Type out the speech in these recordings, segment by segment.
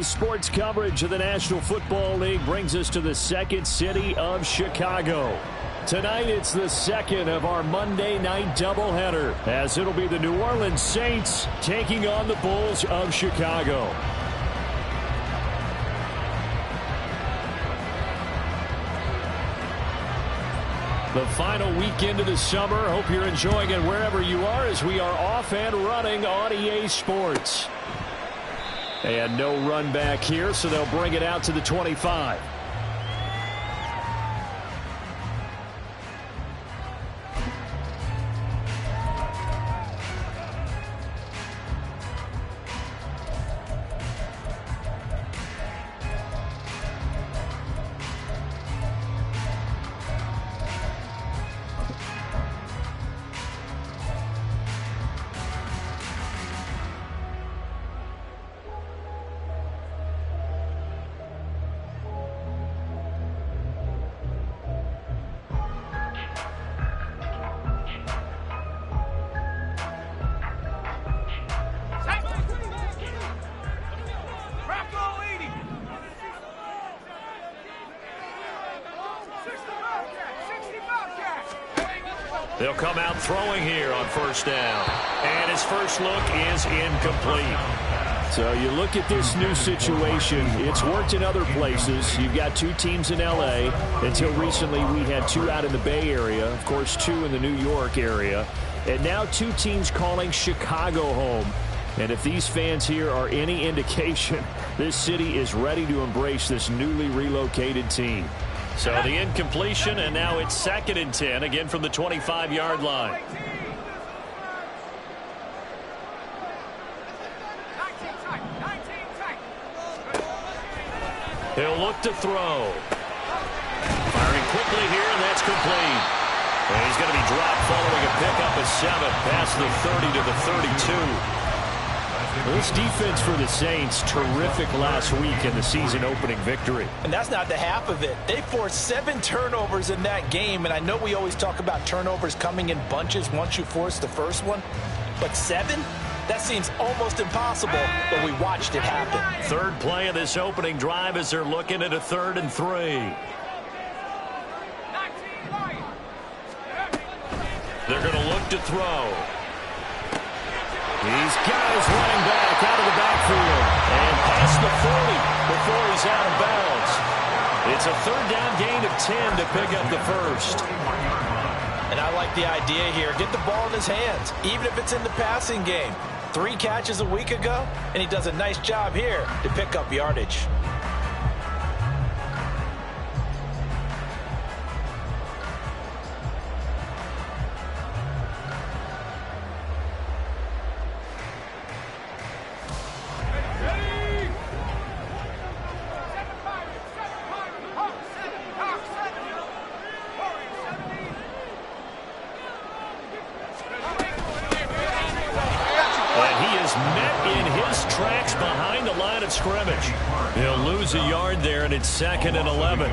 Today's sports coverage of the National Football League brings us to the second city of Chicago. Tonight, it's the second of our Monday night doubleheader, as it'll be the New Orleans Saints taking on the Bulls of Chicago. The final weekend of the summer. Hope you're enjoying it wherever you are, as we are off and running on EA Sports. And no run back here, so they'll bring it out to the 25. They'll come out throwing here on first down. And his first look is incomplete. So you look at this new situation. It's worked in other places. You've got two teams in L.A. Until recently, we had two out in the Bay Area. Of course, two in the New York area. And now two teams calling Chicago home. And if these fans here are any indication, this city is ready to embrace this newly relocated team. So the incompletion, and now it's 2nd and 10, again from the 25-yard line. He'll look to throw. Firing quickly here, and that's complete. And he's going to be dropped following a pickup of 7 past the 30 to the 32. This defense for the Saints, terrific last week in the season-opening victory. And that's not the half of it. They forced 7 turnovers in that game, and I know we always talk about turnovers coming in bunches once you force the first one, but 7? That seems almost impossible, but we watched it happen. Third play of this opening drive as they're looking at a 3rd and 3. They're going to look to throw. He's got his running back out of the backfield and past the 40 before he's out of bounds. It's a 3rd down gain of 10 to pick up the first. And I like the idea here. Get the ball in his hands, even if it's in the passing game. 3 catches a week ago, and he does a nice job here to pick up yardage. He'll lose a yard there, and it's 2nd and 11.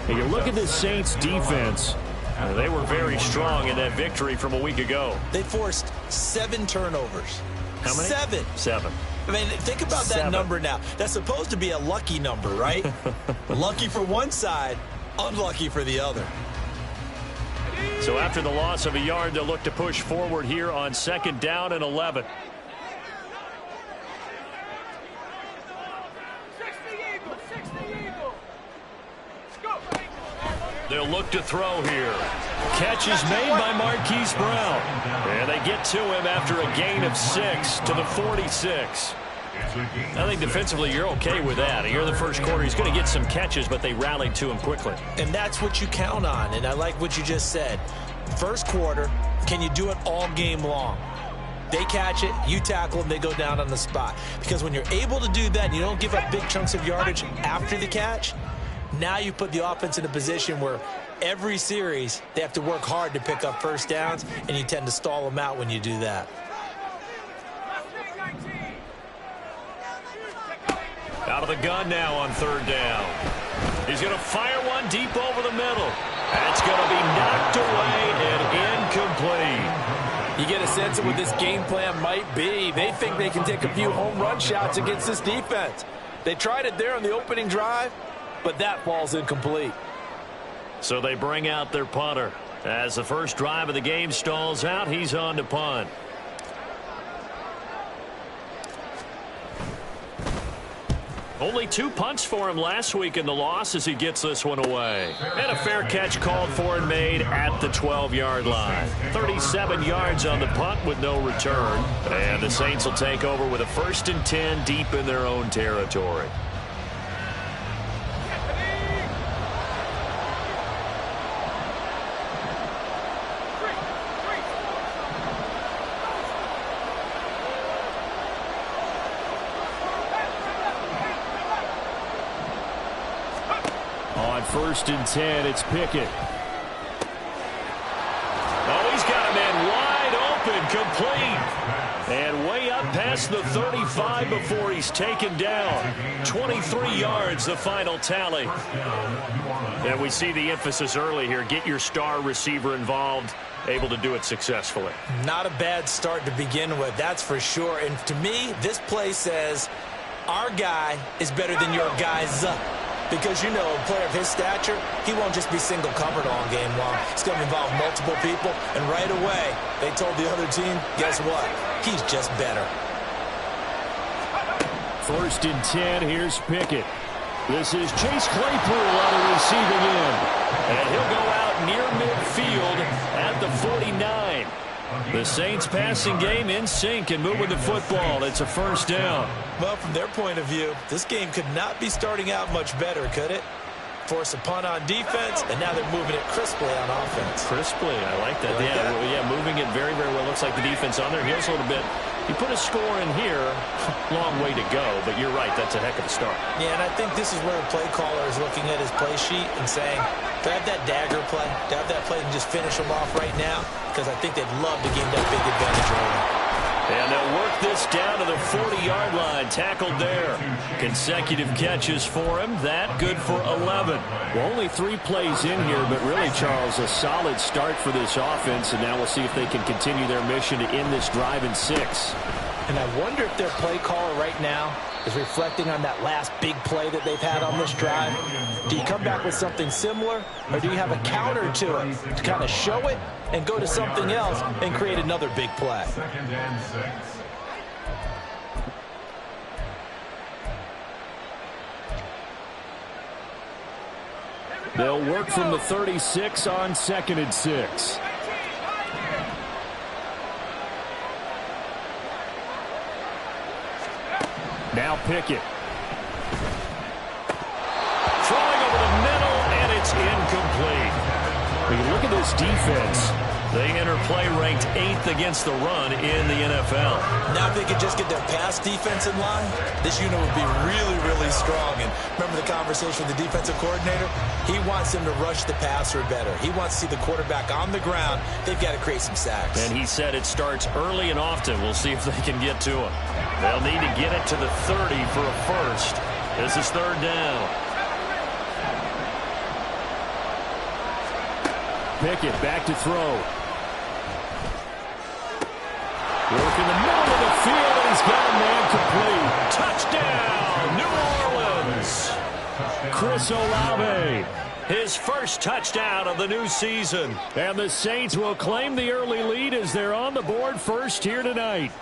And you look at the Saints defense. They were very strong in that victory from a week ago. They forced 7 turnovers. How many? 7. 7. I mean, think about that number now. That's supposed to be a lucky number, right? Lucky for one side, unlucky for the other. So after the loss of a yard, they'll look to push forward here on 2nd down and 11. They'll look to throw here. Catch is made by Marquise Brown. And they get to him after a gain of 6 to the 46. I think defensively you're okay with that. Here in the first quarter, he's going to get some catches, but they rallied to him quickly. And that's what you count on, and I like what you just said. First quarter, can you do it all game long? They catch it, you tackle them, they go down on the spot. Because when you're able to do that and you don't give up big chunks of yardage after the catch, now you put the offense in a position where every series they have to work hard to pick up first downs, and you tend to stall them out when you do that. Out of the gun now on 3rd down. He's going to fire one deep over the middle. That's going to be knocked away and incomplete. You get a sense of what this game plan might be. They think they can take a few home run shots against this defense. They tried it there on the opening drive, but that falls incomplete. So they bring out their punter. As the first drive of the game stalls out, he's on to punt. Only 2 punts for him last week in the loss as he gets this one away. And a fair catch called for and made at the 12-yard line. 37 yards on the punt with no return. And the Saints will take over with a 1st and 10 deep in their own territory. On 1st and 10, it's Pickett. Oh, he's got a man wide open, complete. And way up past the 35 before he's taken down. 23 yards, the final tally. And we see the emphasis early here. Get your star receiver involved, able to do it successfully. Not a bad start to begin with, that's for sure. And to me, this play says, our guy is better than your guy's. Because, you know, a player of his stature, he won't just be single covered all game long. He's going to involve multiple people. And right away, they told the other team, guess what? He's just better. 1st and 10, here's Pickett. This is Chase Claypool on the receiving end. And he'll go out near midfield at the 49. The Saints passing game in sync and moving the football. It's a 1st down. Well, from their point of view, this game could not be starting out much better, could it? Force a punt on defense, and now they're moving it crisply on offense. Crisply, I like that. Yeah, moving it very, very well. Looks like the defense on their heels a little bit. You put a score in here, long way to go, but you're right, that's a heck of a start. Yeah, and I think this is where the play caller is looking at his play sheet and saying, to have that dagger play, to have that play and just finish them off right now, because I think they'd love to gain that big advantage early. And they'll work this down to the 40-yard line. Tackled there. Consecutive catches for him. That good for 11. Well, only 3 plays in here, but really, Charles, a solid start for this offense. And now we'll see if they can continue their mission to end this drive in 6. And I wonder if their play caller right now is reflecting on that last big play that they've had on this drive. Do you come back with something similar, or do you have a counter to it to kind of show it and go to something else and create another big play? 2nd and 6. They'll work from the 36 on 2nd and 6. Now Pickett. Throwing over the middle, and it's incomplete. When you look at this defense, they enter play ranked 8th against the run in the NFL. Now if they could just get their pass defense in line, this unit would be really, really strong. And remember the conversation with the defensive coordinator? He wants them to rush the passer better. He wants to see the quarterback on the ground. They've got to create some sacks. And he said it starts early and often. We'll see if they can get to him. They'll need to get it to the 30 for a 1st. This is 3rd down. Pickett back to throw. Work in the middle of the field, and he's got a man complete. Touchdown, New Orleans. Chris Olave, his first touchdown of the new season. And the Saints will claim the early lead as they're on the board first here tonight.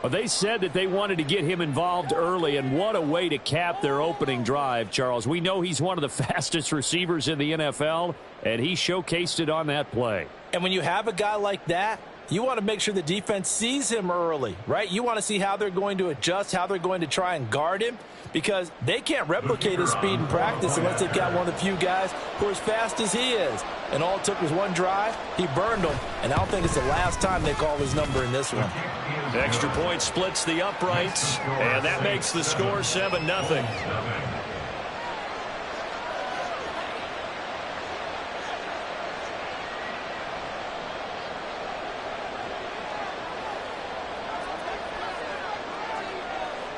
Well, they said that they wanted to get him involved early, and what a way to cap their opening drive, Charles. We know he's one of the fastest receivers in the NFL, and he showcased it on that play. And when you have a guy like that, you want to make sure the defense sees him early, right? You want to see how they're going to adjust, how they're going to try and guard him, because they can't replicate his speed in practice unless they've got one of the few guys who are as fast as he is. And all it took was one drive. He burned them, and I don't think it's the last time they call his number in this one. Extra point splits the uprights, and that makes the score 7-0.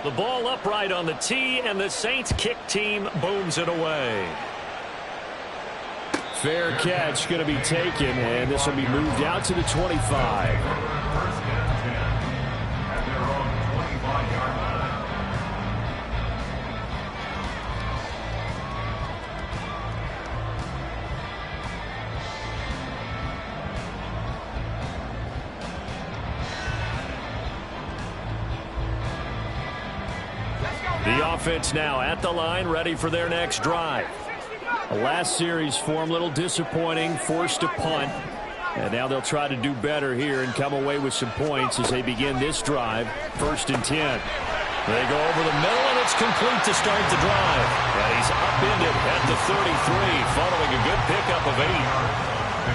The ball upright on the tee, and the Saints kick team booms it away. Fair catch going to be taken, and this will be moved out to the 25. The offense now at the line, ready for their next drive. The last series for them, a little disappointing, forced a punt. And now they'll try to do better here and come away with some points as they begin this drive. 1st and 10. They go over the middle, and it's complete to start the drive. And he's upended at the 33, following a good pickup of 8.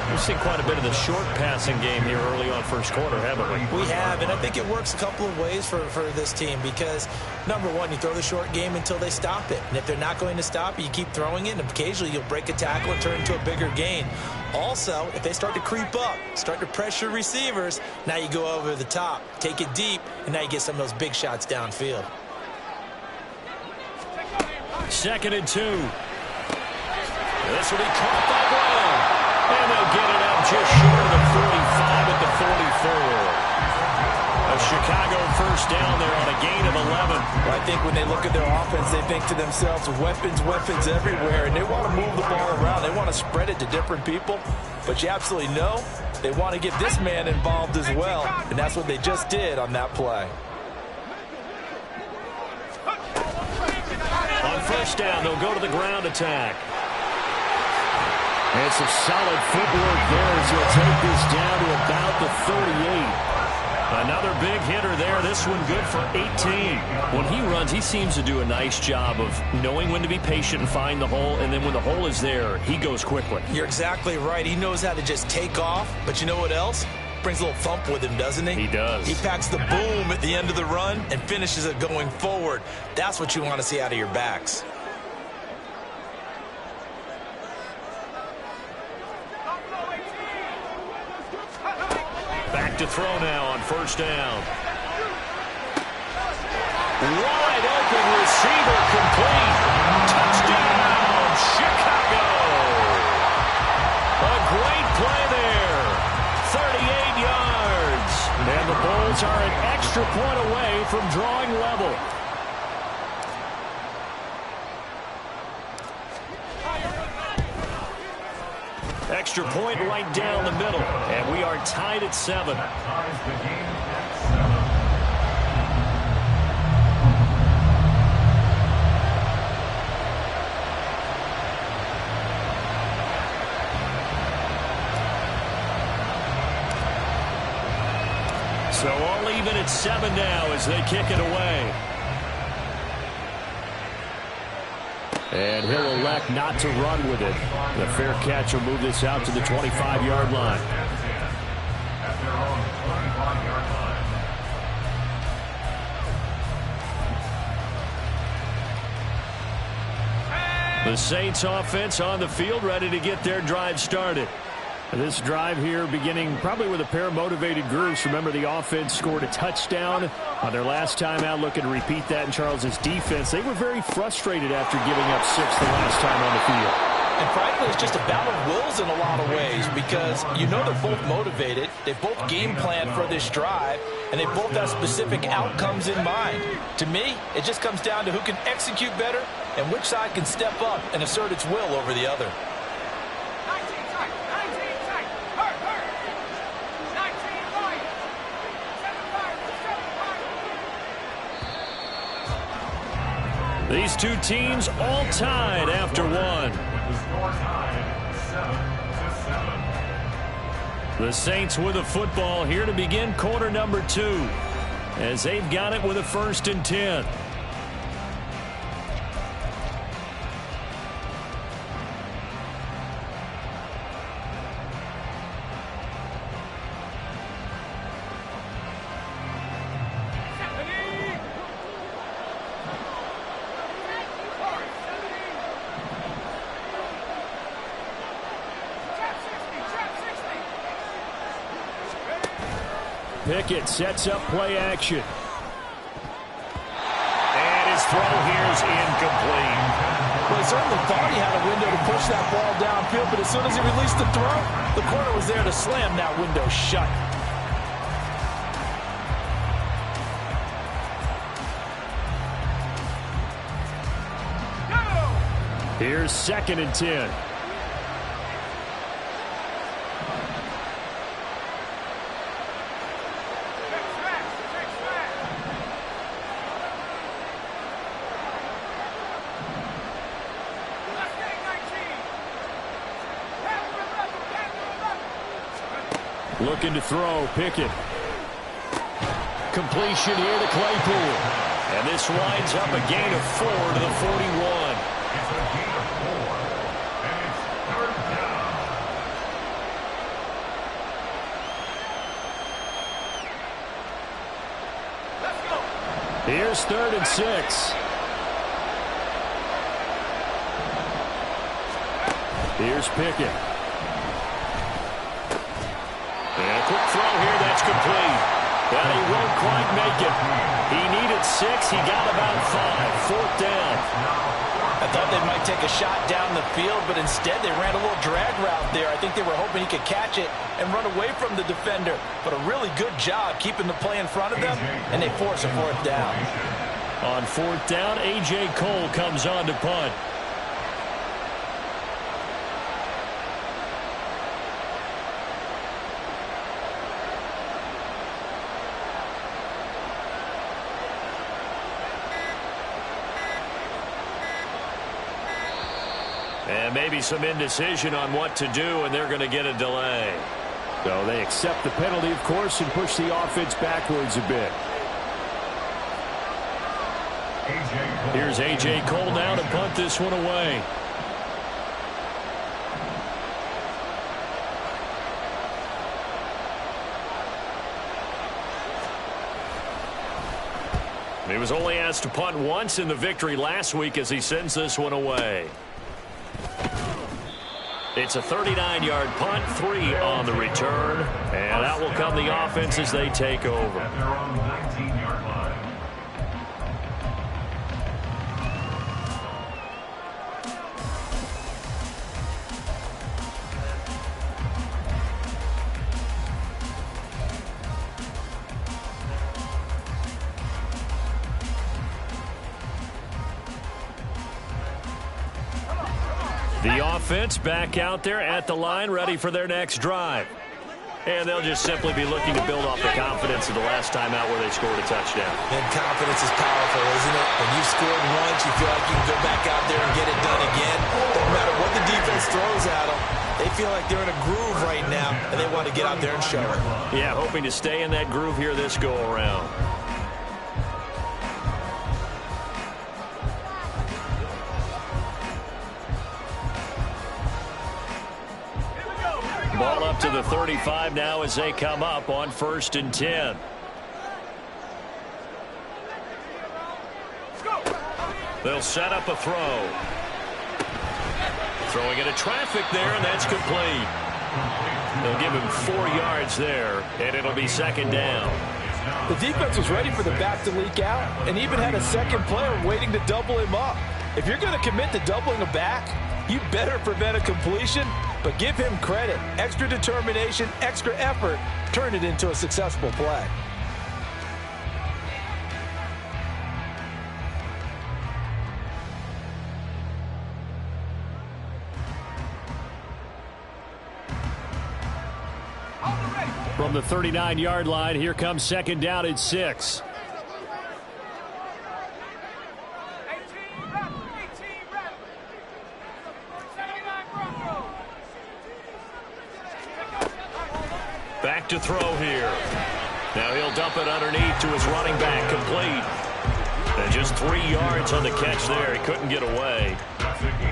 We've seen quite a bit of the short passing game here early on first quarter, haven't we? We have, and I think it works a couple of ways for this team because, number one, you throw the short game until they stop it. And if they're not going to stop it, you keep throwing it, and occasionally you'll break a tackle and turn into a bigger gain. Also, if they start to creep up, start to pressure receivers, now you go over the top, take it deep, and now you get some of those big shots downfield. 2nd and 2. This will be caught by Brown. And they'll get it up just short of the 45 at the 44. A Chicago first down there on a gain of 11. Well, I think when they look at their offense, they think to themselves, weapons, weapons everywhere, and they want to move the ball around. They want to spread it to different people, but you absolutely know they want to get this man involved as well, and that's what they just did on that play. On first down, they'll go to the ground attack. And some solid footwork there as he'll take this down to about the 38. Another big hitter there. This one good for 18. When he runs, he seems to do a nice job of knowing when to be patient and find the hole, and then when the hole is there, he goes quickly. You're exactly right. He knows how to just take off, but you know what else? Brings a little thump with him, doesn't he? He does. He packs the boom at the end of the run and finishes it going forward. That's what you want to see out of your backs. Back to throw now on first down. Wide open receiver complete. Touchdown, Chicago. A great play there. 38 yards. And the Bulls are an extra point away from drawing level. Extra point right down the middle. And we are tied at 7. So all even at 7 now as they kick it away. And he'll elect not to run with it. The fair catch will move this out to the 25-yard line. The Saints offense on the field, ready to get their drive started. This drive here beginning probably with a pair of motivated groups. Remember, the offense scored a touchdown on their last time out. Looking to repeat that in Charles's defense. They were very frustrated after giving up 6 the last time on the field. And frankly, it's just a battle of wills in a lot of ways because you know they're both motivated. They both game planned for this drive, and they both have specific outcomes in mind. To me, it just comes down to who can execute better and which side can step up and assert its will over the other. These two teams all tied after 1. The Saints with the football here to begin quarter number 2 as they've got it with a 1st and 10. Pickett sets up play action. And his throw here is incomplete. Well, he certainly thought he had a window to push that ball downfield, but as soon as he released the throw, the corner was there to slam that window shut. Here's 2nd and 10. Looking to throw, Pickett. Completion here to Claypool. And this winds up a gain of 4 to the 41. It's a gain of 4, and it's third down. Let's go. Here's 3rd and 6. Here's Pickett. And a quick throw here, that's complete. But he won't quite make it. He needed 6, he got about 5. 4th down. I thought they might take a shot down the field, but instead they ran a little drag route there. I think they were hoping he could catch it and run away from the defender. But a really good job keeping the play in front of them, and they force a 4th down. On 4th down, A.J. Cole comes on to punt. And maybe some indecision on what to do, and they're going to get a delay. So they accept the penalty, of course, and push the offense backwards a bit. Here's A.J. Cole now to punt this one away. He was only asked to punt once in the victory last week as he sends this one away. It's a 39-yard punt, 3 on the return, and out will come the offense as they take over. They're on the 19-yard line. The offense back out there at the line, ready for their next drive. And they'll just simply be looking to build off the confidence of the last time out where they scored a touchdown. And confidence is powerful, isn't it? When you've scored once, you feel like you can go back out there and get it done again. No matter what the defense throws at them, they feel like they're in a groove right now, and they want to get out there and show it. Yeah, hoping to stay in that groove here this go-around. Ball up to the 35 now as they come up on 1st and 10. They'll set up a throw. Throwing into traffic there, and that's complete. They'll give him 4 yards there, and it'll be 2nd down. The defense was ready for the back to leak out and even had a second player waiting to double him up. If you're going to commit to doubling a back, you better prevent a completion, but give him credit. Extra determination, extra effort, turn it into a successful play. From the 39-yard line, here comes 2nd down at 6. Back to throw here. Now he'll dump it underneath to his running back, complete. And just 3 yards on the catch there. He couldn't get away.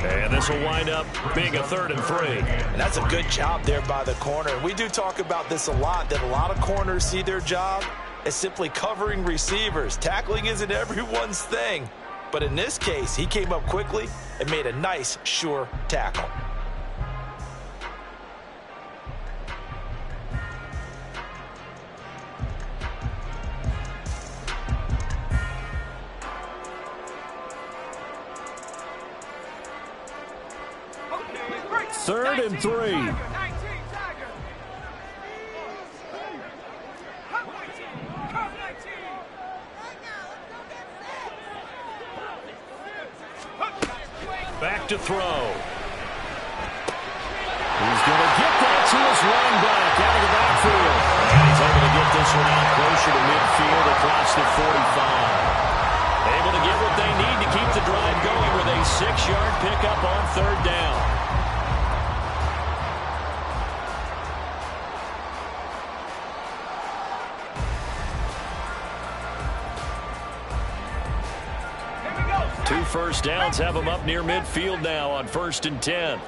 And this will wind up being a 3rd and 3. And that's a good job there by the corner. We do talk about this a lot, that a lot of corners see their job as simply covering receivers. Tackling isn't everyone's thing. But in this case, he came up quickly and made a nice, sure tackle. Third and 3. Back to throw. He's going to get that to his running back out of the backfield. And he's able to get this one out closer to midfield across the 45. Able to get what they need to keep the drive going with a 6-yard pickup on 3rd down. 2 first downs have them up near midfield now on 1st and 10.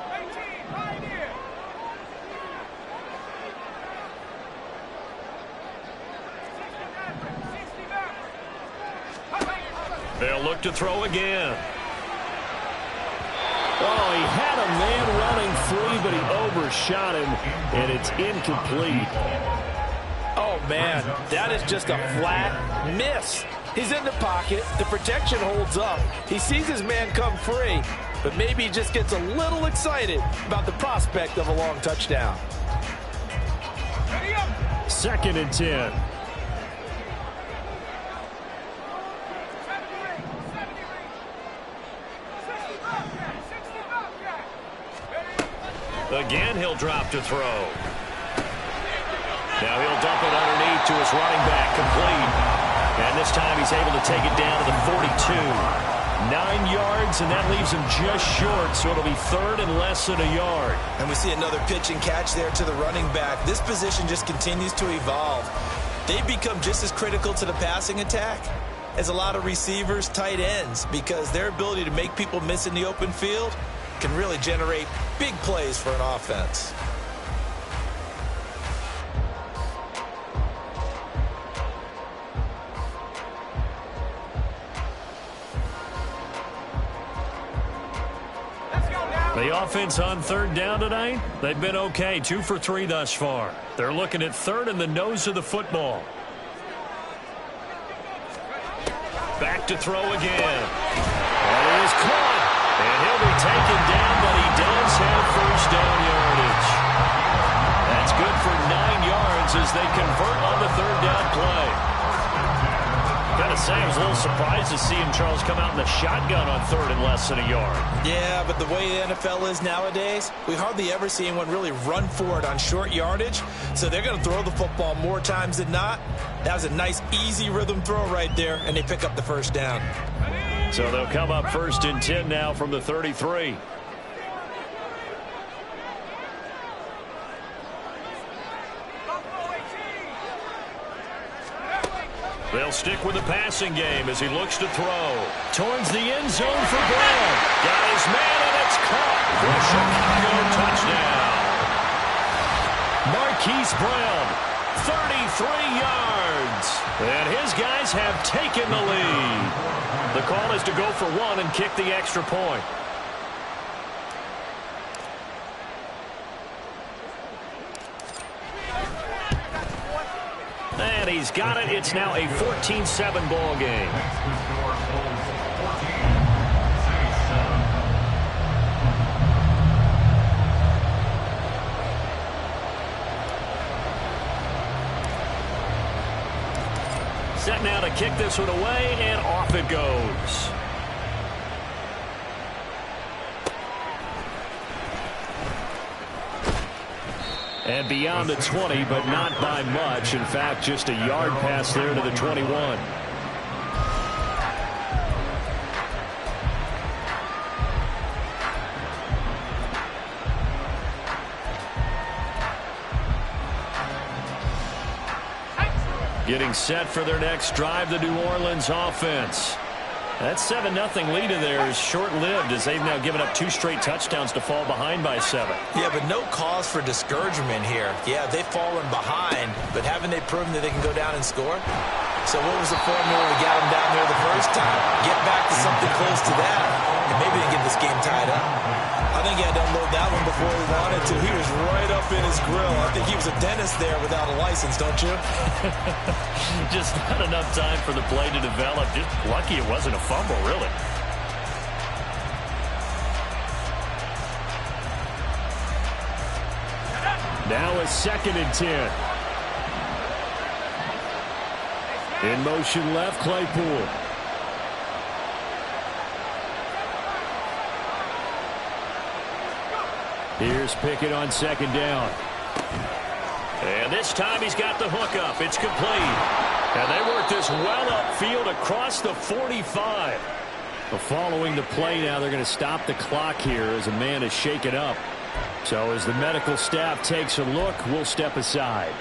They'll look to throw again. Oh, he had a man running free, but he overshot him, and it's incomplete. Oh, man, that is just a flat miss. He's in the pocket. The protection holds up. He sees his man come free, but maybe he just gets a little excited about the prospect of a long touchdown. 2nd and 10. Again, he'll drop to throw. Now he'll dump it underneath to his running back, complete. And this time he's able to take it down to the 42. 9 yards, and that leaves him just short, so it'll be 3rd and less than a yard. And we see another pitch and catch there to the running back. This position just continues to evolve. They've become just as critical to the passing attack as a lot of receivers, tight ends, because their ability to make people miss in the open field can really generate big plays for an offense. The offense on 3rd down tonight, they've been okay. 2 for 3 thus far. They're looking at 3rd and the nose of the football. Back to throw again. And he is caught. And he'll be taken down, but he does have 1st down yardage. That's good for 9 yards as they convert on the 3rd down play. Gotta say, I was a little surprised to see him, Charles, come out in the shotgun on 3rd and less than a yard. Yeah, but the way the NFL is nowadays, we hardly ever see anyone really run for it on short yardage. So they're going to throw the football more times than not. That was a nice, easy rhythm throw right there, and they pick up the 1st down. So they'll come up 1st and 10 now from the 33. They'll stick with the passing game as he looks to throw. Towards the end zone for Brown. Got his man, and it's caught for a Chicago touchdown. Marquise Brown, 33 yards. And his guys have taken the lead. The call is to go for 1 and kick the extra point. And he's got it. It's now a 14-7 ball game. Set now to kick this one away, and off it goes. And beyond the 20, but not by much. In fact, just a yard pass there to the 21. Getting set for their next drive, the New Orleans offense. That 7-0 lead of theirs is short-lived as they've now given up 2 straight touchdowns to fall behind by 7. Yeah, but no cause for discouragement here. Yeah, they've fallen behind, but haven't they proven that they can go down and score? So what was the formula to get them down there the first time? Get back to something close to that, and maybe they get this game tied up. I think he had to unload that one before he wanted to. He was right up in his grill. I think he was a dentist there without a license, don't you? Just not enough time for the play to develop. Just lucky it wasn't a fumble, really. Now a 2nd and 10. In motion left, Claypool. Here's Pickett on 2nd down. And this time he's got the hook up. It's complete. And they work this well upfield across the 45. But following the play now, they're going to stop the clock here as a man is shaken up. So as the medical staff takes a look, we'll step aside.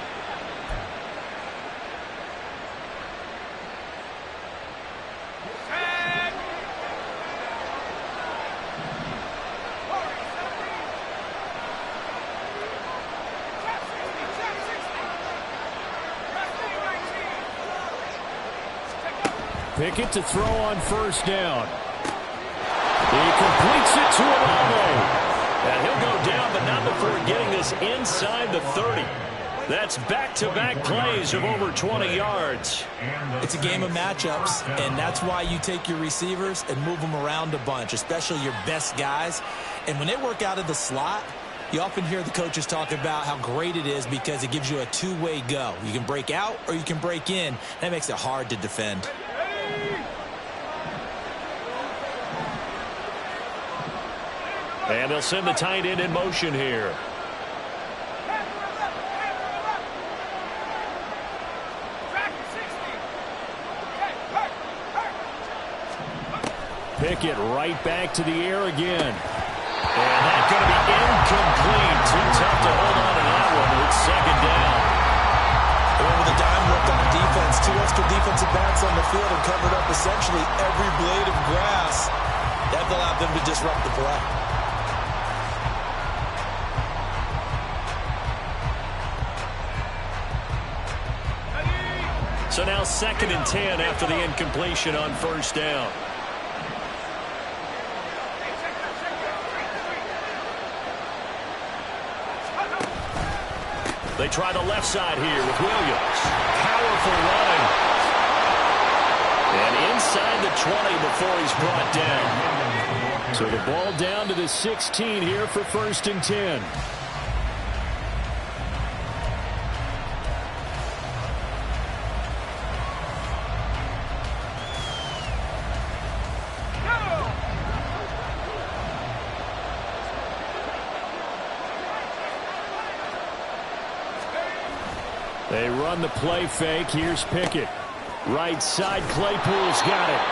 Pickett to throw on first down. He completes it to Olave. And he'll go down, but not before getting this inside the 30. That's back-to-back plays of over 20 yards. It's a game of matchups, and that's why you take your receivers and move them around a bunch, especially your best guys. And when they work out of the slot, you often hear the coaches talk about how great it is because it gives you a two-way go. You can break out or you can break in. That makes it hard to defend. And they'll send the tight end in motion here. Pickett right back to the air again. And that's going to be incomplete. Too tough to hold on to that one. It's second down. With a dime work on the defense, two extra defensive backs on the field and covered up essentially every blade of grass. That allowed them to disrupt the play. So now 2nd and 10 after the incompletion on first down. They try the left side here with Williams. Powerful running. And inside the 20 before he's brought down. So the ball down to the 16 here for 1st and 10. They run the play fake. Here's Pickett. Right side, Claypool's got it.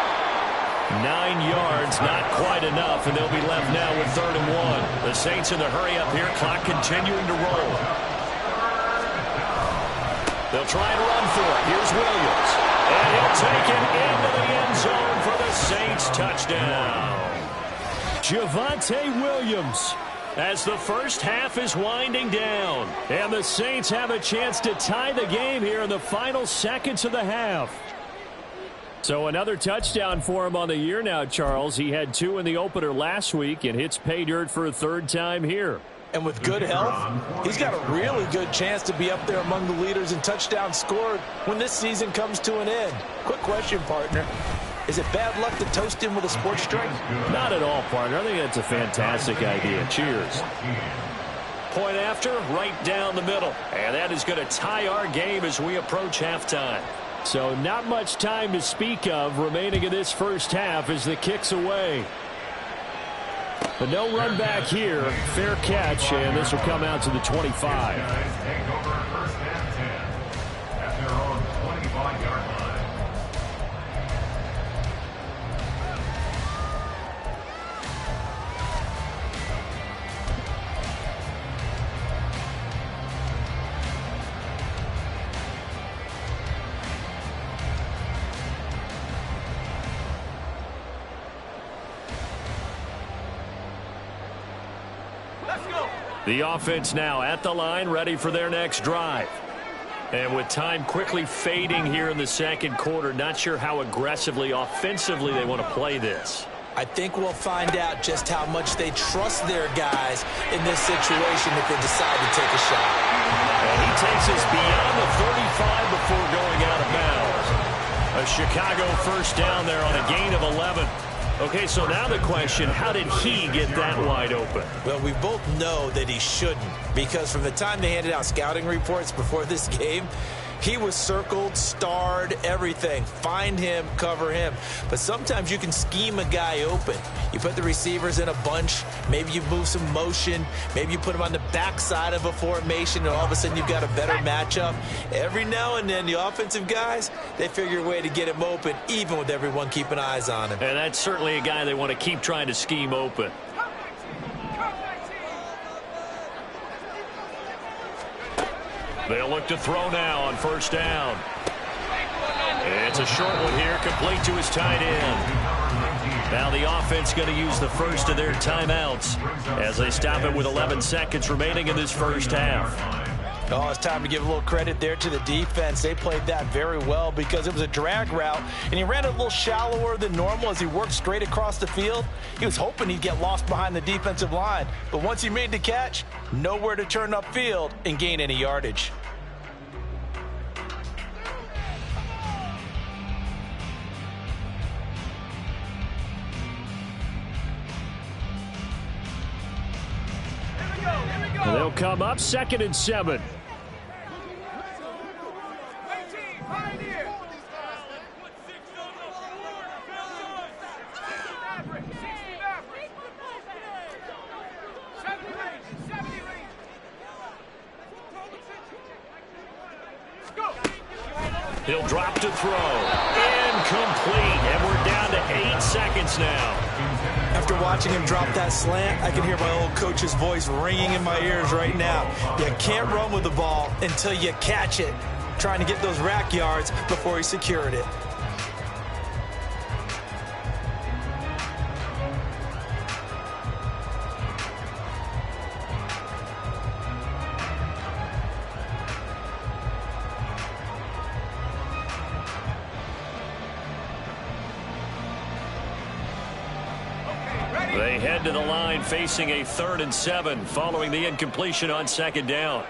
9 yards, not quite enough, and they'll be left now with 3rd and 1. The Saints in the hurry up here, clock continuing to roll. They'll try and run for it. Here's Williams. And he'll take it into the end zone for the Saints touchdown. Javonte Williams. As the first half is winding down. And the Saints have a chance to tie the game here in the final seconds of the half. So another touchdown for him on the year now, Charles. He had 2 in the opener last week and hits pay dirt for a 3rd time here. And with good health, he's got a really good chance to be up there among the leaders in touchdowns scored when this season comes to an end. Quick question, partner. Is it bad luck to toast him with a sports drink? Not at all, partner. I think that's a fantastic idea. Cheers. Point after, right down the middle. And that is going to tie our game as we approach halftime. So not much time to speak of remaining in this first half as the kick's away. But no run back here. Fair catch, and this will come out to the 25. The offense now at the line, ready for their next drive. And with time quickly fading here in the second quarter, not sure how aggressively, offensively they want to play this. I think we'll find out just how much they trust their guys in this situation if they decide to take a shot. And he takes us beyond the 35 before going out of bounds. A Chicago first down there on a gain of 11. Okay, so now the question, how did he get that wide open? Well, we both know that he shouldn't, because from the time they handed out scouting reports before this game, he was circled, starred, everything. Find him, cover him. But sometimes you can scheme a guy open. You put the receivers in a bunch. Maybe you move some motion. Maybe you put them on the backside of a formation, and all of a sudden you've got a better matchup. Every now and then, the offensive guys, they figure a way to get him open, even with everyone keeping eyes on him. And that's certainly a guy they want to keep trying to scheme open. They'll look to throw now on first down. It's a short one here, complete to his tight end. Now the offense going to use the first of their timeouts as they stop it with 11 seconds remaining in this first half. Oh, it's time to give a little credit there to the defense. They played that very well because it was a drag route, and he ran it a little shallower than normal as he worked straight across the field. He was hoping he'd get lost behind the defensive line, but once he made the catch, nowhere to turn upfield and gain any yardage. They'll come up 2nd and 7. He'll drop to throw. Incomplete. And we're down to 8 seconds now. After watching him drop that slant, I can hear my old coach's voice ringing in my ears right now. You can't run with the ball until you catch it. Trying to get those rack yards before he secured it. They head to the line facing a 3rd and 7 following the incompletion on 2nd down.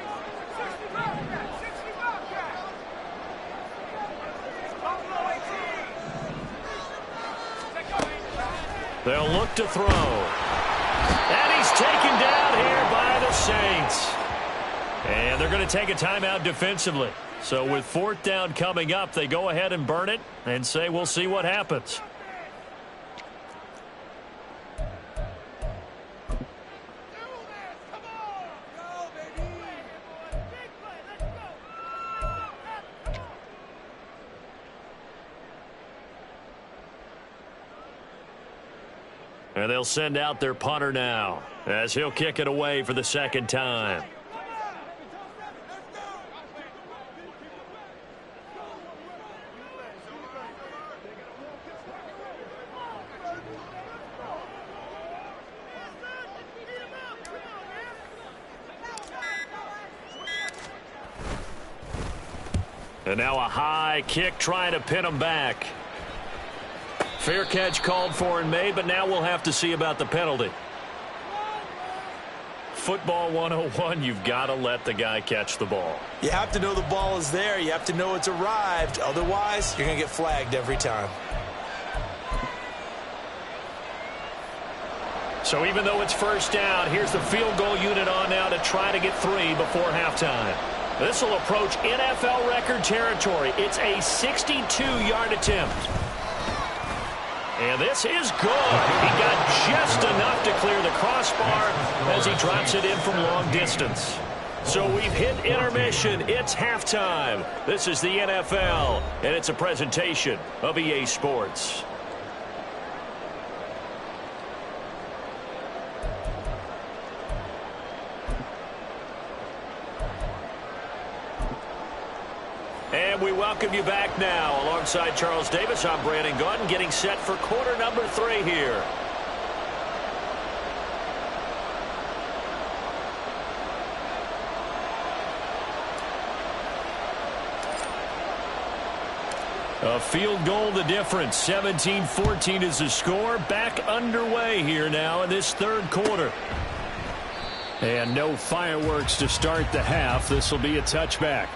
They'll look to throw. And he's taken down here by the Saints. And they're going to take a timeout defensively. So with 4th down coming up, they go ahead and burn it and say we'll see what happens. And they'll send out their punter now as he'll kick it away for the 2nd time. And now a high kick trying to pin him back. Fair catch called for and made, but now we'll have to see about the penalty. Football 101, you've got to let the guy catch the ball. You have to know the ball is there. You have to know it's arrived. Otherwise, you're going to get flagged every time. So even though it's 1st down, here's the field goal unit on now to try to get 3 before halftime. This will approach NFL record territory. It's a 62-yard attempt. And this is good. He got just enough to clear the crossbar as he drops it in from long distance. So we've hit intermission. It's halftime. This is the NFL, and it's a presentation of EA Sports. And we welcome you back now. Alongside Charles Davis, I'm Brandon Gaudin, getting set for quarter number 3 here. A field goal the difference. 17-14 is the score. Back underway here now in this 3rd quarter. And no fireworks to start the half. This will be a touchback.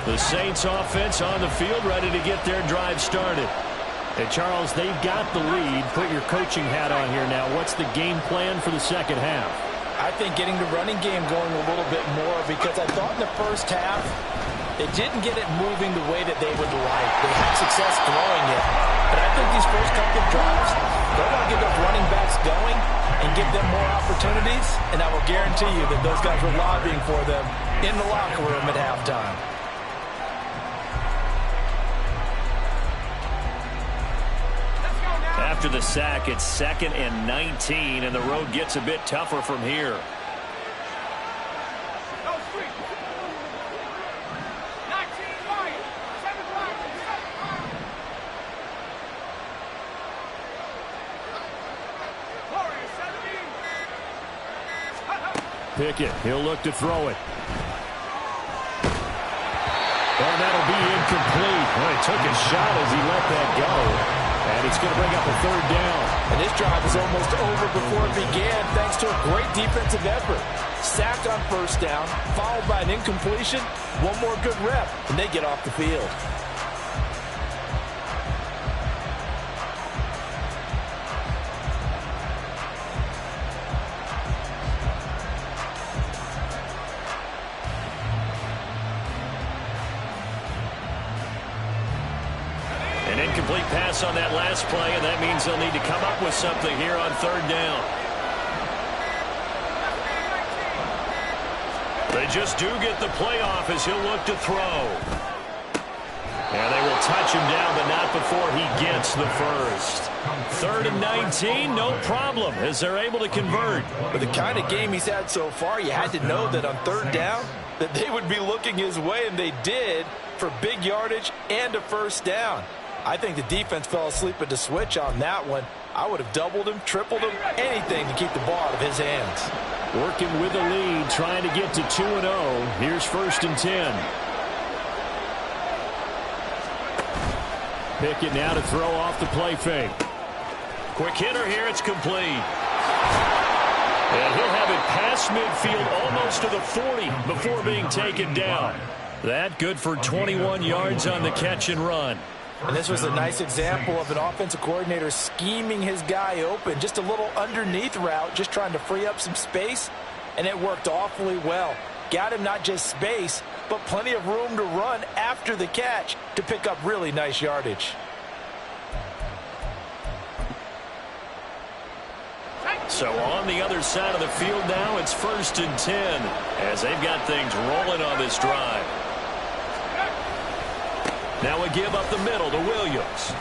The Saints offense on the field ready to get their drive started. And Charles, they've got the lead. Put your coaching hat on here now. What's the game plan for the 2nd half? I think getting the running game going a little bit more because I thought in the 1st half they didn't get it moving the way that they would like. They had success throwing it. But I think these first couple of drives, they want to get those running backs going and give them more opportunities. And I will guarantee you that those guys were lobbying for them in the locker room at halftime. After the sack, it's 2nd and 19, and the road gets a bit tougher from here. Pickett, he'll look to throw it. And that'll be incomplete. Well, he took a shot as he let that go. And it's going to bring up a third down. And this drive was almost over before it began thanks to a great defensive effort. Sacked on first down, followed by an incompletion. One more good rep, and they get off the field. An incomplete pass on that last play, and that means they'll need to come up with something here on third down. They just do get the playoff as he'll look to throw. And they will touch him down, but not before he gets the first. 3rd and 19, no problem, as they're able to convert. With the kind of game he's had so far, you had to know that on third down, that they would be looking his way, and they did, for big yardage and a first down. I think the defense fell asleep at the switch on that one. I would have doubled him, tripled him, anything to keep the ball out of his hands. Working with the lead, trying to get to 2-0. Here's 1st and 10. Pickett now to throw off the play fake. Quick hitter here, it's complete. And he'll have it past midfield almost to the 40 before being taken down. That good for 21 yards on the catch and run. And this was a nice example of an offensive coordinator scheming his guy open. Just a little underneath route, just trying to free up some space, and it worked awfully well. Got him not just space, but plenty of room to run after the catch to pick up really nice yardage. So on the other side of the field now, it's 1st and 10 as they've got things rolling on this drive. Now we give up the middle to Williams.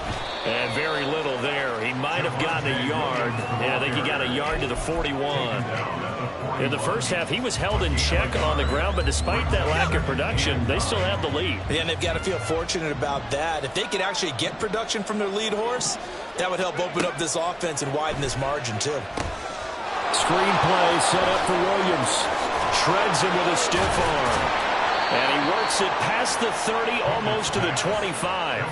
And very little there. He might have gotten a yard. Yeah, I think he got a yard to the 41. In the first half, he was held in check on the ground, but despite that lack of production, they still have the lead. Yeah, and they've got to feel fortunate about that. If they could actually get production from their lead horse, that would help open up this offense and widen this margin, too. Screen play set up for Williams. Shreds him with a stiff arm. And he works it past the 30, almost to the 25.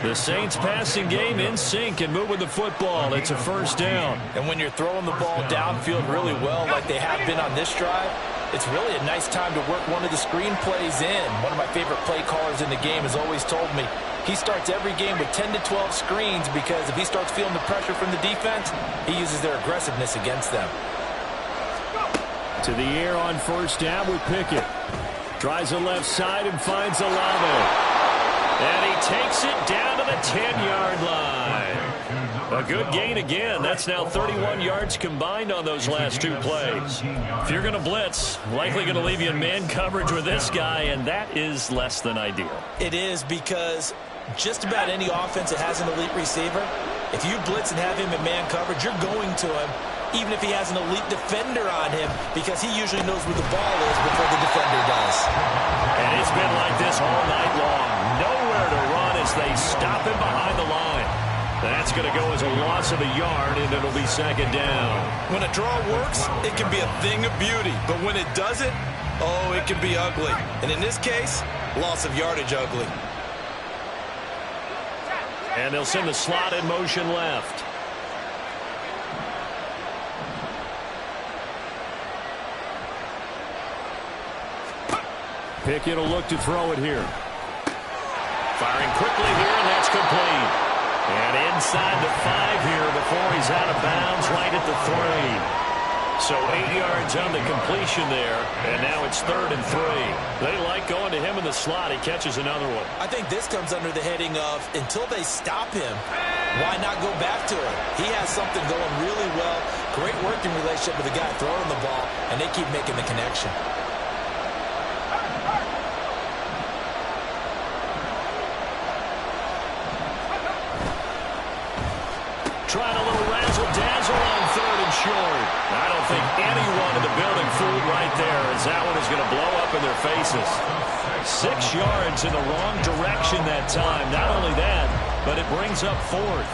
The Saints passing game in sync and moving the football. It's a first down. And when you're throwing the ball downfield really well like they have been on this drive, it's really a nice time to work one of the screen plays in. One of my favorite play callers in the game has always told me he starts every game with 10 to 12 screens because if he starts feeling the pressure from the defense, he uses their aggressiveness against them. To the air on first down with Pickett. Tries the left side and finds Olave. And he takes it down to the 10-yard line. A good gain again. That's now 31 yards combined on those last two plays. If you're going to blitz, likely going to leave you in man coverage with this guy, and that is less than ideal. It is because just about any offense that has an elite receiver, if you blitz and have him in man coverage, you're going to him, even if he has an elite defender on him, because he usually knows where the ball is before the defender does. And it's been like this all night long. Nowhere to run as they stop him behind the line. That's going to go as a loss of a yard, and it'll be second down. When a draw works, it can be a thing of beauty. But when it doesn't, oh, it can be ugly. And in this case, loss of yardage ugly. And they'll send the slot in motion left. Pickett will look to throw it here. Firing quickly here, and that's complete. And inside the 5 here before he's out of bounds, right at the 3. So 8 yards on the completion there, and now it's 3rd and 3. They like going to him in the slot. He catches another one. I think this comes under the heading of until they stop him, why not go back to him? He has something going really well, great working relationship with the guy throwing the ball, and they keep making the connection. Trying a little razzle-dazzle on 3rd and short. I don't think anyone in the building fooled right there, as that one is going to blow up in their faces. 6 yards in the wrong direction that time. Not only that, but it brings up 4th.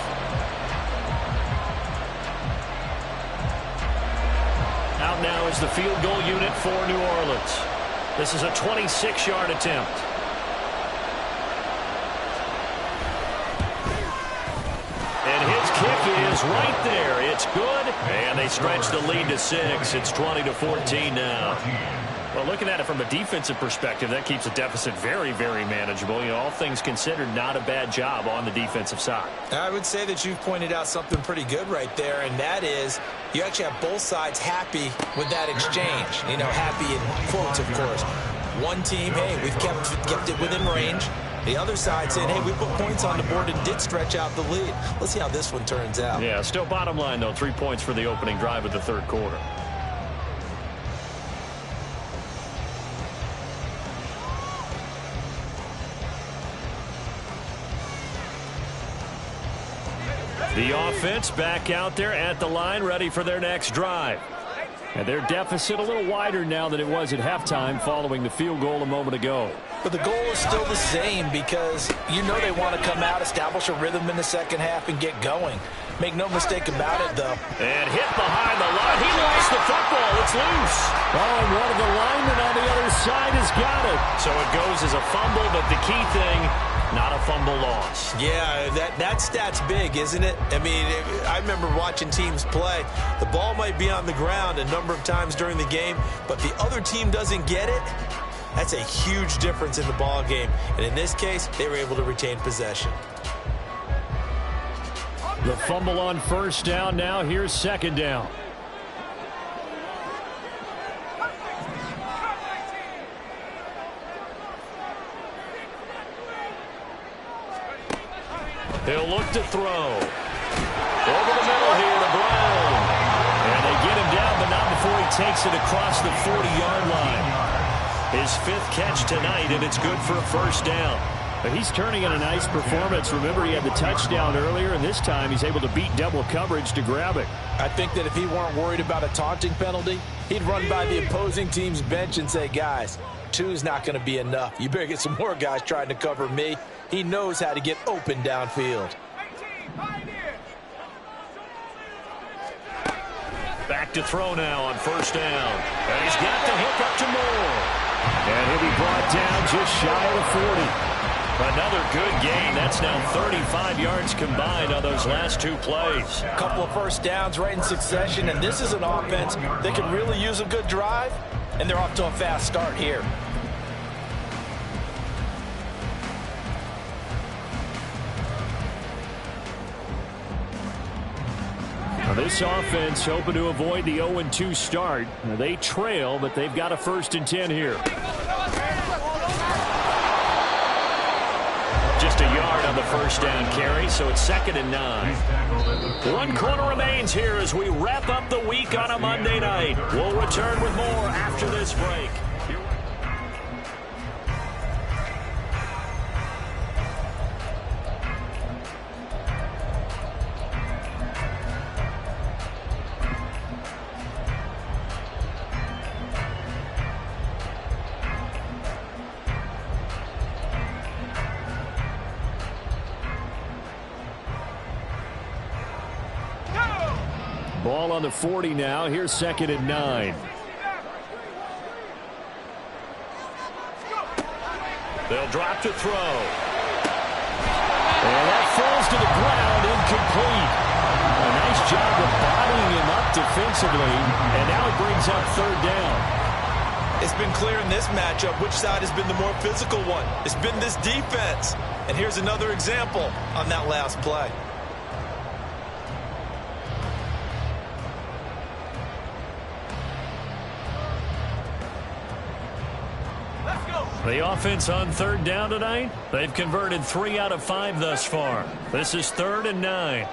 Out now goes the field goal unit for New Orleans. This is a 26-yard attempt. And his kick is right there. It's good. And they stretch the lead to 6. It's 20-14 now. Well, looking at it from a defensive perspective, that keeps the deficit very, very manageable. You know, all things considered, not a bad job on the defensive side. I would say that you've pointed out something pretty good right there, and that is you actually have both sides happy with that exchange. You know, happy in quotes, of course. One team, hey, we've kept it within range. The other side saying, hey, we put points on the board and did stretch out the lead. Let's see how this one turns out. Yeah, still bottom line, though, 3 points for the opening drive of the third quarter. The offense back out there at the line, ready for their next drive. And their deficit a little wider now than it was at halftime following the field goal a moment ago. But the goal is still the same because you know they want to come out, establish a rhythm in the second half, and get going. Make no mistake about it, though. And hit behind the line. He lost the football. It's loose. Oh, and one of the linemen on the other side has got it. So it goes as a fumble, but the key thing, not a fumble loss. Yeah, that stat's big, isn't it? I mean, I remember watching teams play. The ball might be on the ground a number of times during the game, but the other team doesn't get it. That's a huge difference in the ball game. And in this case, they were able to retain possession. The fumble on first down now. Here's second down. He'll look to throw. Over the middle here to Brown. And they get him down, but not before he takes it across the 40-yard line. His 5th catch tonight, and it's good for a first down. But he's turning in a nice performance. Remember, he had the touchdown earlier, and this time he's able to beat double coverage to grab it. I think that if he weren't worried about a taunting penalty, he'd run by the opposing team's bench and say, guys, 2 is not going to be enough. You better get some more guys trying to cover me. He knows how to get open downfield. Back to throw now on first down. And he's got the hook up to Moore. And he'll be brought down just shy of the 40. Another good gain. That's now 35 yards combined on those last 2 plays. A couple of first downs right in succession, and this is an offense that could really use a good drive, and they're off to a fast start here. This offense hoping to avoid the 0-2 start. They trail, but they've got a 1st and 10 here. Just a yard on the first down carry, so it's 2nd and 9. 1 quarter remains here as we wrap up the week on a Monday night. We'll return with more after this break. Ball on the 40 now. Here's 2nd and 9. They'll drop to throw. And that falls to the ground, incomplete. A nice job of bodying him up defensively, and now it brings up 3rd down. It's been clear in this matchup which side has been the more physical one. It's been this defense. And here's another example on that last play. The offense on 3rd down tonight, they've converted 3 out of 5 thus far. This is 3rd and 9.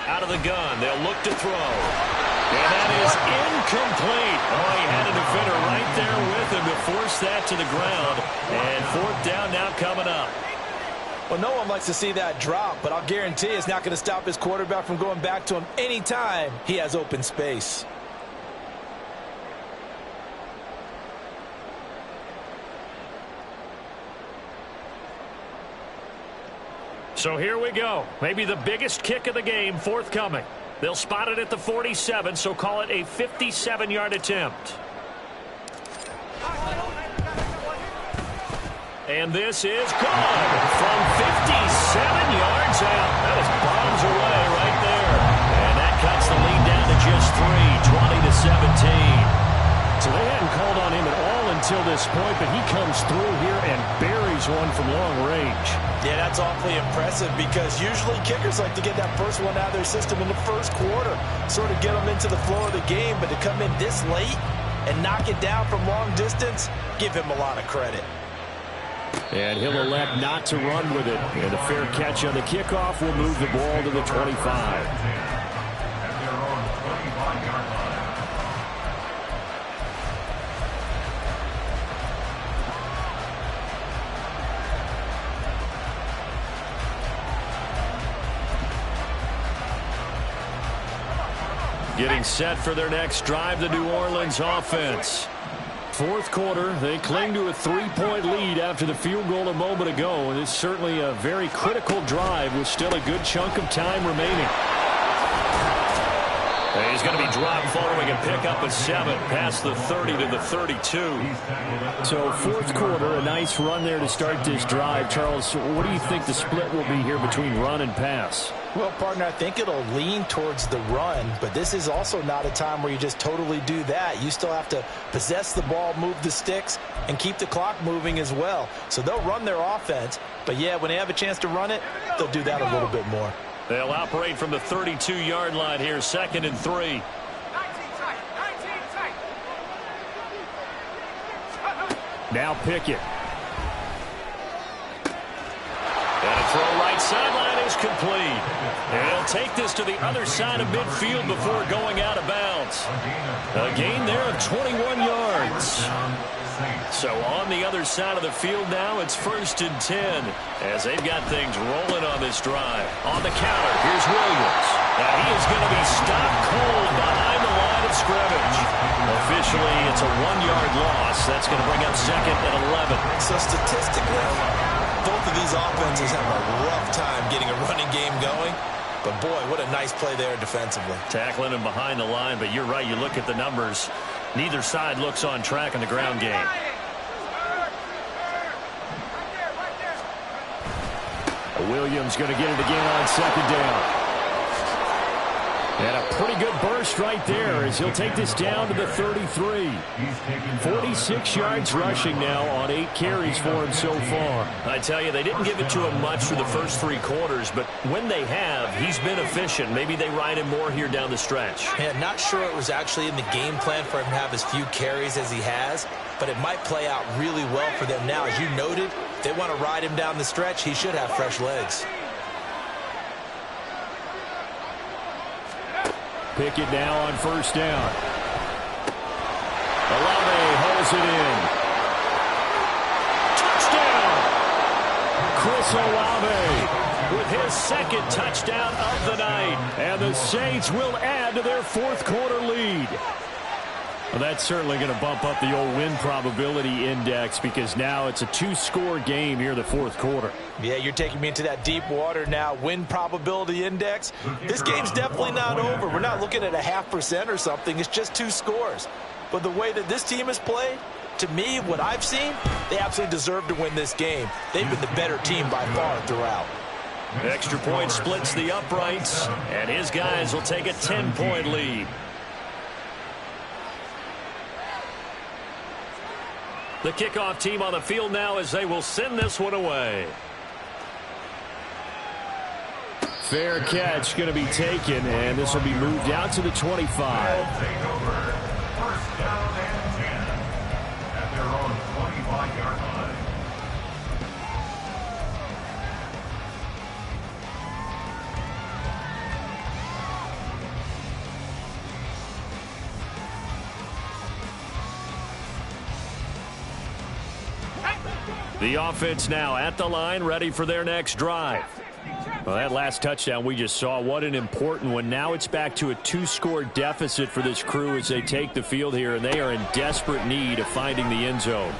Out of the gun, they'll look to throw. And that is incomplete. Oh, he had a defender right there with him to force that to the ground. And 4th down now coming up. Well, no one likes to see that drop, but I'll guarantee it's not going to stop his quarterback from going back to him anytime he has open space. So here we go. Maybe the biggest kick of the game forthcoming. They'll spot it at the 47, so call it a 57-yard attempt. And this is good from 57 yards out. That was bombs away right there. And that cuts the lead down to just 3, 20-17. So they hadn't called on him at all until this point, but he comes through here and buries one from long range. Yeah, that's awfully impressive because usually kickers like to get that first one out of their system in the first quarter, sort of get them into the flow of the game, but to come in this late and knock it down from long distance, give him a lot of credit. And he'll elect not to run with it. And a fair catch on the kickoff will move the ball to the 25. Getting set for their next drive, the New Orleans offense. Fourth quarter, they cling to a 3-point lead after the field goal a moment ago, and it's certainly a very critical drive with still a good chunk of time remaining. He's going to be dropped following a pickup of 7 past the 30 to the 32. So fourth quarter, a nice run there to start this drive. Charles, what do you think the split will be here between run and pass? Well, partner, I think it'll lean towards the run, but this is also not a time where you just totally do that. You still have to possess the ball, move the sticks, and keep the clock moving as well. So they'll run their offense, but yeah, when they have a chance to run it, they'll do that a little bit more. They'll operate from the 32-yard line here, 2nd and 3. Now Pickett. And a throw right sideline is complete. And he'll take this to the other side of midfield before going out of bounds. A gain there of 21 yards. So on the other side of the field now, it's 1st and 10 as they've got things rolling on this drive. On the counter, here's Williams. Now he is going to be stopped cold behind the line of scrimmage. Officially, it's a 1-yard loss. That's going to bring up 2nd and 11. So statistically, both of these offenses have a rough time getting a running game going. But, boy, what a nice play there defensively. Tackling him behind the line, but you're right. You look at the numbers. Neither side looks on track in the ground game. Williams going to get it again on 2nd down. And a pretty good burst right there as he'll take this down to the 33. 46 yards rushing now on 8 carries for him so far. I tell you, they didn't give it to him much for the first 3 quarters, but when they have, he's been efficient. Maybe they ride him more here down the stretch. Yeah, not sure it was actually in the game plan for him to have as few carries as he has, but it might play out really well for them now. As you noted, if they want to ride him down the stretch, he should have fresh legs. Pickett now on 1st down. Olave holds it in. Touchdown! Chris Olave with his 2nd touchdown of the night. And the Saints will add to their 4th quarter lead. Well, that's certainly going to bump up the old win probability index because now it's a 2-score game here in the 4th quarter. Yeah, you're taking me into that deep water now. Win probability index. This game's definitely not over. We're not looking at a 0.5% or something. It's just 2 scores. But the way that this team has played, to me, what I've seen, they absolutely deserve to win this game. They've been the better team by far throughout. Extra point splits the uprights, and his guys will take a 10-point lead. The kickoff team on the field now as they will send this one away. Fair catch going to be taken, and this will be moved out to the 25. Take over. 1st down and 10 at their own 25-yard line. The offense now at the line, ready for their next drive. Well, that last touchdown we just saw, what an important one. Now it's back to a 2-score deficit for this crew as they take the field here, and they are in desperate need of finding the end zone.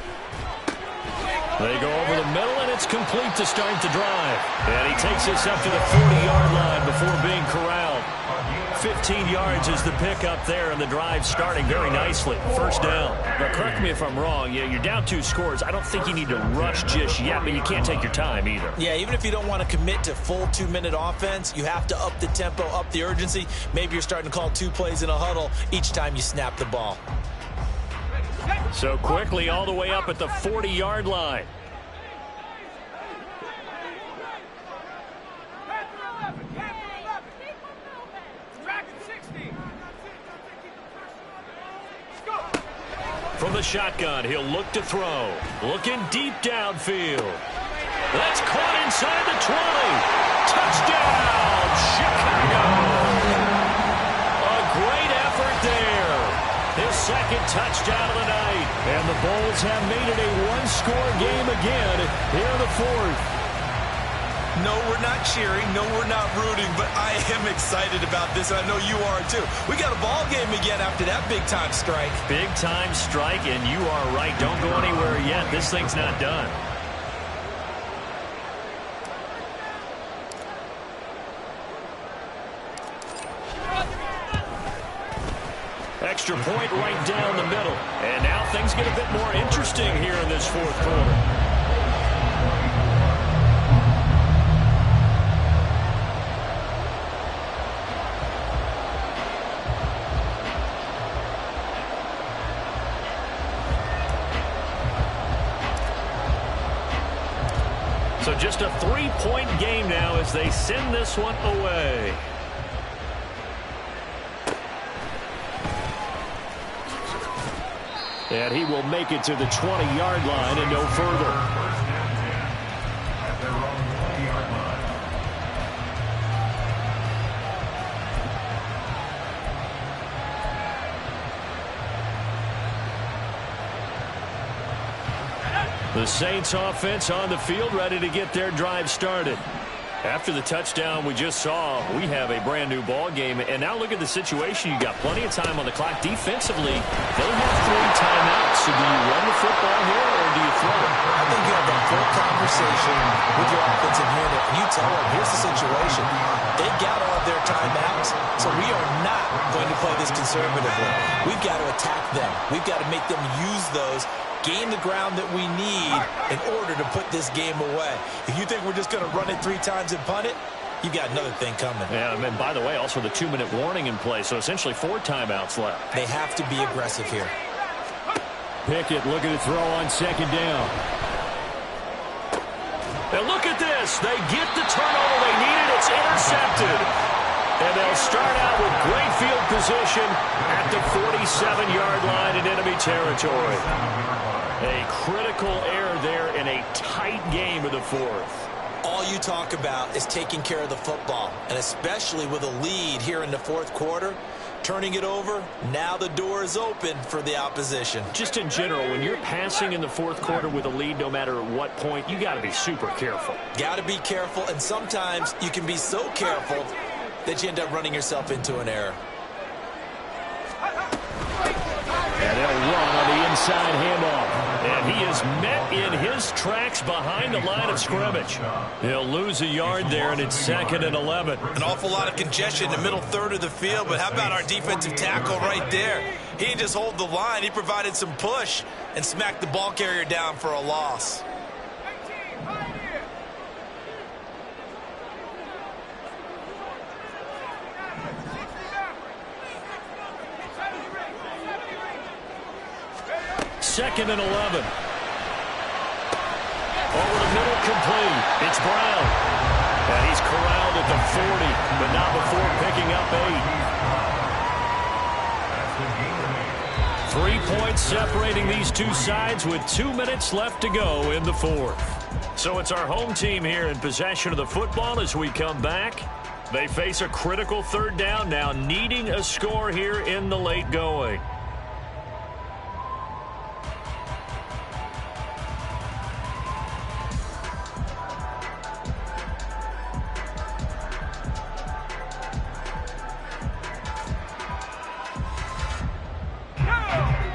They go over the middle, and it's complete to start the drive. And he takes this up to the 40-yard line before being corralled. 15 yards is the pickup there, and the drive starting very nicely. First down. Now, correct me if I'm wrong. Yeah, you're down 2 scores. I don't think you need to rush just yet, but you can't take your time either. Yeah, even if you don't want to commit to full 2-minute offense, you have to up the tempo, up the urgency. Maybe you're starting to call 2 plays in a huddle each time you snap the ball. So quickly all the way up at the 40-yard line. From the shotgun, he'll look to throw. Looking deep downfield. That's caught inside the 20. Touchdown, Chicago. A great effort there. His second touchdown of the night. And the Bulls have made it a one-score game again here in the fourth. No, we're not cheering. No, we're not rooting. But I am excited about this, and I know you are too. We got a ball game again after that big-time strike. Big-time strike, and you are right. Don't go anywhere yet. This thing's not done. Extra point right down the middle. And now things get a bit more interesting here in this fourth quarter. So just a 3-point game now as they send this one away. And he will make it to the 20-yard line and no further. The Saints offense on the field, ready to get their drive started. After the touchdown we just saw, we have a brand new ball game. And now look at the situation. You got plenty of time on the clock. Defensively, they have 3 timeouts. So do you run the football here or do you throw it? I think you have that full conversation with your offensive unit. And you tell them, here's the situation. They've got all of their timeouts, so we are not going to play this conservatively. We've got to attack them. We've got to make them use those, gain the ground that we need in order to put this game away. If you think we're just going to run it 3 times and punt it, you got another thing coming. Yeah, and by the way, also the 2-minute warning in play, so essentially 4 timeouts left. They have to be aggressive here. Pickett looking to throw on second down. And look at this. They get the turnover they needed. It's intercepted. And they'll start out with great field position at the 47-yard line in enemy territory. A critical error there in a tight game of the fourth. All you talk about is taking care of the football, and especially with a lead here in the fourth quarter, turning it over, now the door is open for the opposition. Just in general, when you're passing in the fourth quarter with a lead, no matter at what point, you got to be super careful. Got to be careful, and sometimes you can be so careful that you end up running yourself into an error. And they'll run on the inside handoff. And he is met in his tracks behind the line of scrimmage. He'll lose a yard there, and it's 2nd and 11. An awful lot of congestion in the middle third of the field, but how about our defensive tackle right there? He didn't just hold the line. He provided some push and smacked the ball carrier down for a loss. Second and 11. Over the middle, complete. It's Brown. And he's corralled at the 40, but not before picking up 8. 3 points separating these two sides with 2 minutes left to go in the fourth. So it's our home team here in possession of the football as we come back. They face a critical third down now, needing a score here in the late going.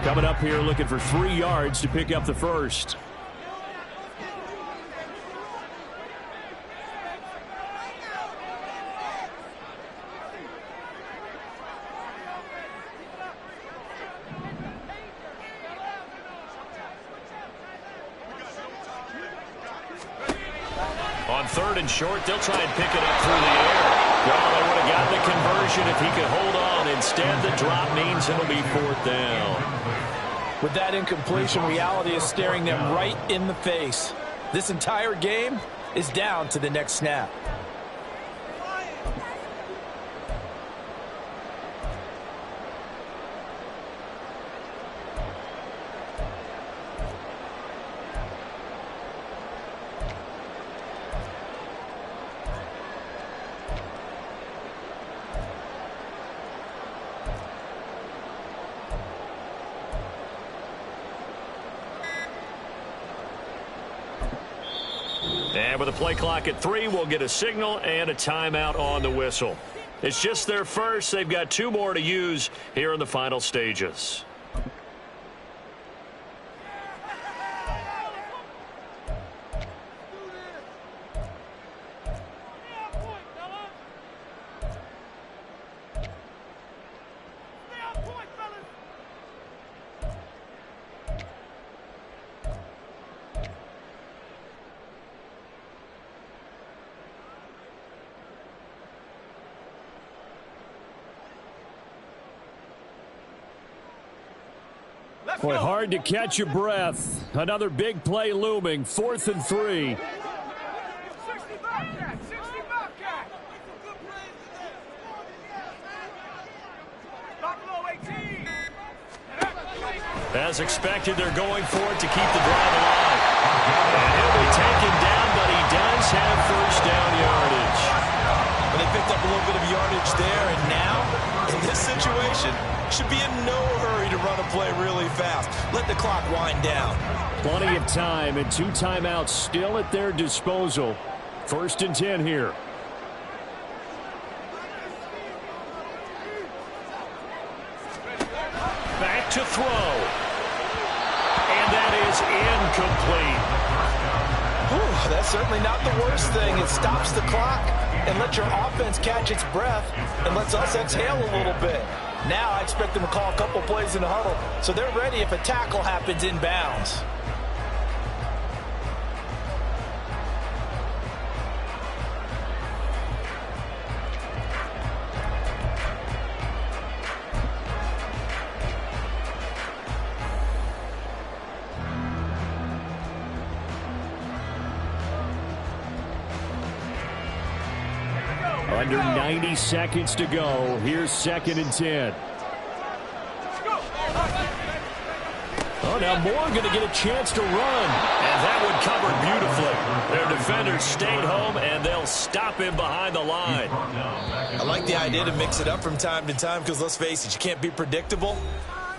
Coming up here looking for 3 yards to pick up the first. On 3rd and short, they'll try and pick it up through the air. Well, they would have gotten the conversion if he could hold on. Instead, the drop means it'll be 4th down. With that incompletion, reality is staring them right in the face. This entire game is down to the next snap. And with a play clock at 3, we'll get a signal and a timeout on the whistle. It's just their first. They've got 2 more to use here in the final stages. Boy, hard to catch your breath. Another big play looming. 4th and 3. As expected, they're going for it to keep the drive alive. And he'll be taken down, but he does have 1st down yardage. And they picked up a little bit of yardage there, and now, in this situation, should be in no hurry to run a play really fast. Let the clock wind down. Plenty of time and 2 timeouts still at their disposal. 1st and 10 here. Back to throw. And that is incomplete. Whew, that's certainly not the worst thing. It stops the clock and lets your offense catch its breath and lets us exhale a little bit. Now I expect them to call a couple plays in the huddle so they're ready if a tackle happens inbounds. Under 90 seconds to go. Here's 2nd and 10. Oh, now Moore going to get a chance to run. And that one covered beautifully. Their defenders stayed home, and they'll stop him behind the line. I like the idea to mix it up from time to time because, let's face it, you can't be predictable.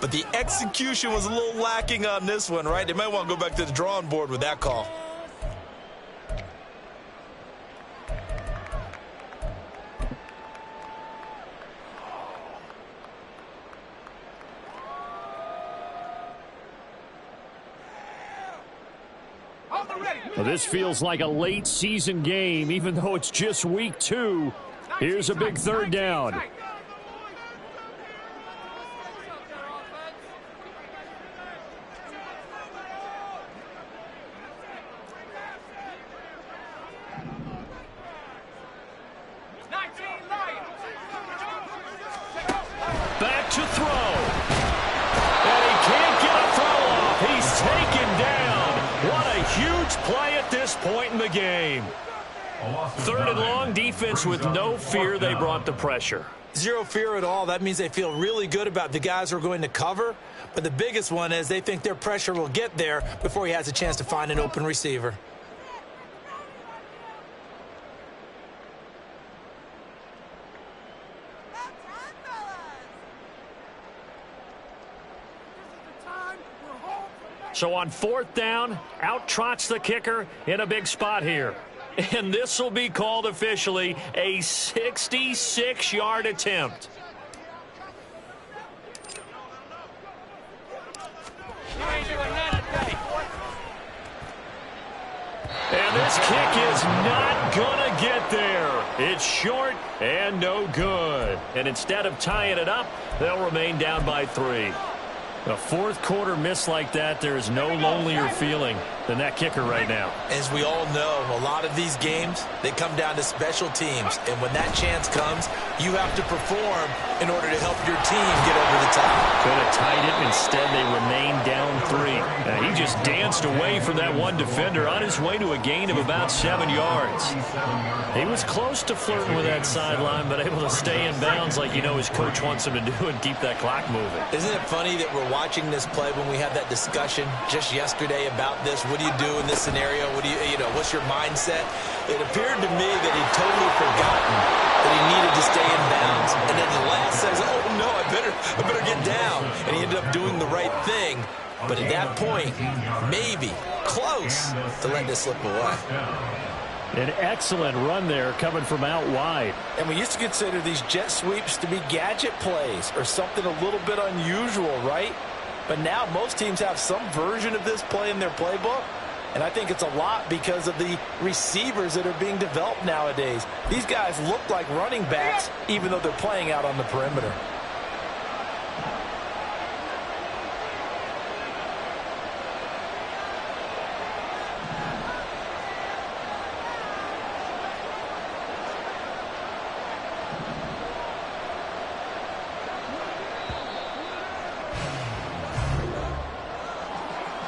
But the execution was a little lacking on this one, right? They might want to go back to the drawing board with that call. Well, this feels like a late season game, even though it's just week 2. Here's a big 3rd down. Back to throw. And he can't get a throw off. He's taken down. What a huge play at this point in the game. 3rd and long, defense with no fear. They brought the pressure. Zero fear at all. That means they feel really good about the guys who are going to cover. But the biggest one is they think their pressure will get there before he has a chance to find an open receiver. So on 4th down, out trots the kicker in a big spot here. And this will be called officially a 66-yard attempt. And this kick is not going to get there. It's short and no good. And instead of tying it up, they'll remain down by 3. A 4th quarter miss like that, there is no lonelier feeling. than that kicker right now. As we all know, a lot of these games, they come down to special teams. And when that chance comes, you have to perform in order to help your team get over the top. Could have tied it. Instead, they remain down 3. He just danced away from that one defender on his way to a gain of about 7 yards. He was close to flirting with that sideline, but able to stay in bounds like his coach wants him to do and keep that clock moving. Isn't it funny that we're watching this play when we had that discussion just yesterday about this? What do you do in this scenario? What do what's your mindset? It appeared to me that he'd totally forgotten that he needed to stay in bounds. And then the last says, oh, no, I better get down. And he ended up doing the right thing. But at that point, maybe close to letting this slip away. An excellent run there coming from out wide. And we used to consider these jet sweeps to be gadget plays or something a little bit unusual, right? But now most teams have some version of this play in their playbook. And I think it's a lot because of the receivers that are being developed nowadays. These guys look like running backs even though they're playing out on the perimeter.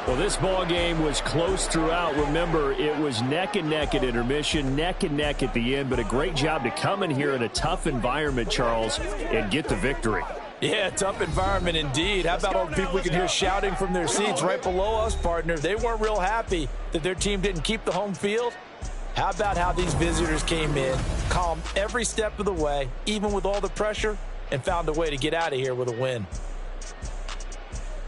Well, this ball game was close throughout. Remember, it was neck and neck at intermission, neck and neck at the end, but a great job to come in here in a tough environment, Charles, and get the victory. Yeah, tough environment indeed. How about all the people we can hear shouting from their seats right below us, partner? They weren't real happy that their team didn't keep the home field. How about how these visitors came in, calm every step of the way, even with all the pressure, and found a way to get out of here with a win?